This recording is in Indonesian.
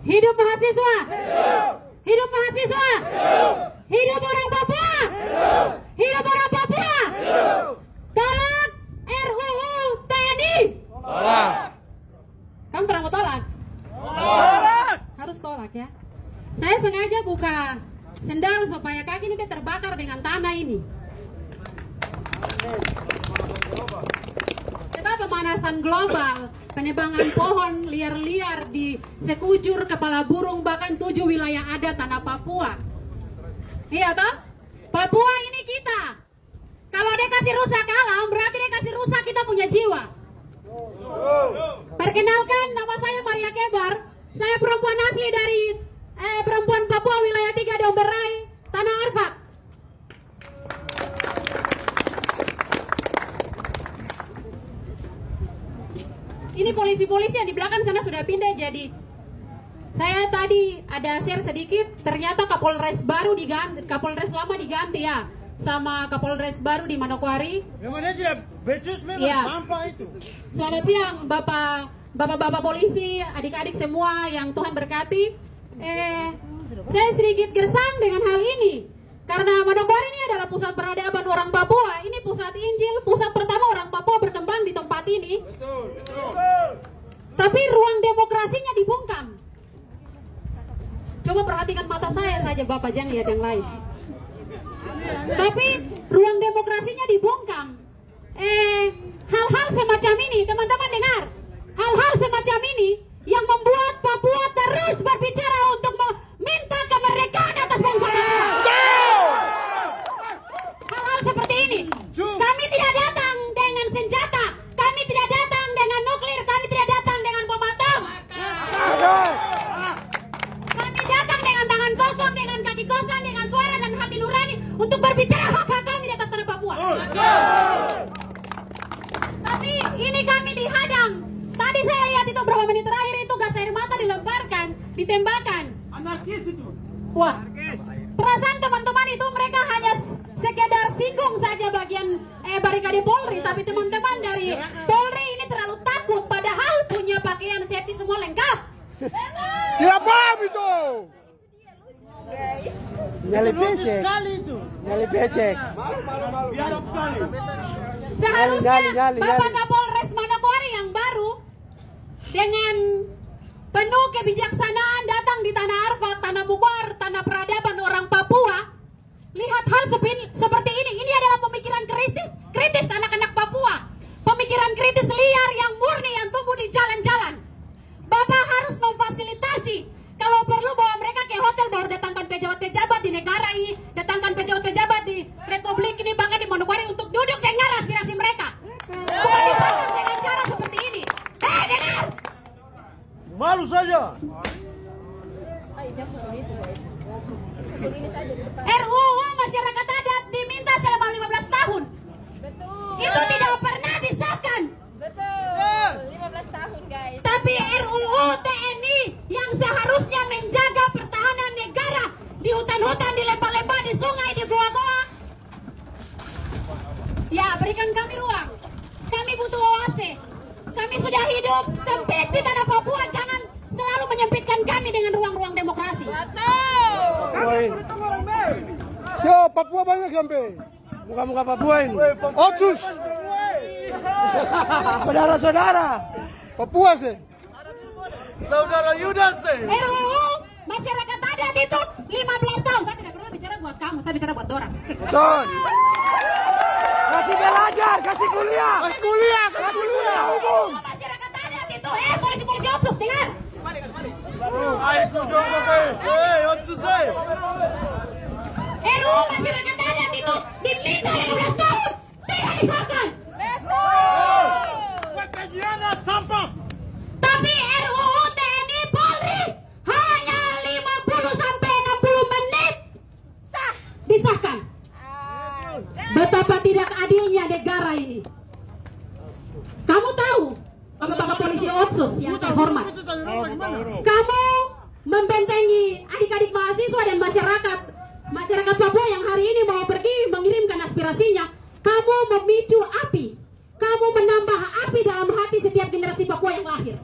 Hidup mahasiswa! Hidup mahasiswa! Hidup orang Papua! Hidup orang Papua! Tolak RUU TNI! Tolak! Kamu terang mau tolak? Tolak! Harus tolak ya. Saya sengaja buka sendal supaya kaki ini terbakar dengan tanah ini. Sebab pemanasan global, penebangan pohon liar-liar di sekujur kepala burung, bahkan 7 wilayah adat tanah Papua. Iya toh? Papua ini kita. Kalau dia kasih rusak alam, berarti dia kasih rusak kita punya jiwa. Perkenalkan, nama saya Maria Kebar. Saya perempuan asli dari perempuan Papua wilayah 3 Domberai, Tanah Arfak. Ini polisi-polisi yang di belakang sana sudah pindah, jadi saya tadi ada share sedikit, ternyata Kapolres baru diganti, Kapolres lama diganti ya, sama Kapolres baru di Manokwari. Memang dia tidak becus, memang ya. sampah itu. Selamat siang Bapak polisi, adik-adik semua yang Tuhan berkati. Saya sedikit gersang dengan hal ini. Karena Manokwari ini adalah pusat peradaban orang Papua. Ini pusat Injil, pusat pertama orang Papua berkembang di tempat ini. Betul. Tapi ruang demokrasinya dibungkam. Coba perhatikan mata saya saja Bapak, jangan lihat yang lain. Tapi ruang demokrasinya dibungkam. Hal-hal semacam ini, teman-teman dengar. Hal-hal semacam ini yang membuat Papua terus berbicara untuk meminta kemerdekaan atas bangsa Papua. Hal-hal seperti ini. Kami tidak datang dengan senjata, kami tidak datang dengan nuklir, kami tidak datang dengan bom atom. Kami datang dengan tangan kosong, dengan kaki kosong, dengan suara dan hati nurani untuk berbicara hak-hak kami di atas tanah Papua. Tapi ini kami dihadang. Tadi saya lihat itu berapa menit terakhir itu gas air mata dilemparkan, ditembakkan. Anarkis itu. Wah, perasaan teman-teman itu mereka hanya sekedar singgung saja bagian barikade Polri, tapi teman-teman dari Polri ini terlalu takut, padahal punya pakaian safety semua lengkap. Tidak paham itu. Nyali becek. Nyali becek. Seharusnya nyali. Bapak Kapolres Manokwari yang baru dengan penuh kebijaksanaan datang di Tanah Arfak, Tanah Mukwar, Tanah Peradaban orang Papua. Lihat hal seperti ini. Ini adalah pemikiran kritis anak-anak Papua. Pemikiran kritis liar yang murni yang tumbuh di jalan-jalan. Bapak harus memfasilitasi. Kalau perlu bawa mereka ke hotel, baru datangkan pejabat-pejabat di negara ini, datangkan pejabat-pejabat di Republik ini, bahkan di Manokwari untuk duduk dengar aspirasi mereka. Bukan dipotong dengan cara seperti ini. Dengar! Malu saja. RUU masyarakat adat diminta selama 15 tahun. Betul. Itu tidak pernah disahkan. Betul. 15 tahun guys. Tapi RUU TNI yang seharusnya menjaga pertahanan negara di hutan-hutan, di lembah-lembah, di sungai, di goa-goa. Ya, berikan kami ruang. Kami butuh oase. Kami sudah hidup sempit di tanah Papua. Jangan selalu menyempitkan kami dengan ruang-ruang demokrasi. So, Papua banyak sampai. Muka-muka Papua ini. Otsus. Saudara-saudara. Papua sih. Saudara Yudas sih. RUU masyarakat adat itu 15 tahun. Saya tidak pernah bicara buat kamu, saya bicara buat orang. Betul. Kasih belajar, kasih kuliah. Kasih kuliah umum. Masyarakat adat itu, polisi-polisi Otsus, dengar. Aku coba Otsus sih. RUU masyarakat adat itu diminta 15 tahun, tidak disahkan. Pengkhianat sampah. Tapi RUU TNI Polri hanya 50 sampai 60 menit disahkan. Betapa tidak adilnya negara ini. Kamu tahu, Bapak-bapak polisi Otsus yang terhormat, kamu membentengi adik-adik mahasiswa dan masyarakat Papua yang hari ini mau pergi mengirimkan aspirasinya. Kamu memicu api, kamu menambah api dalam hati setiap generasi Papua yang lahir.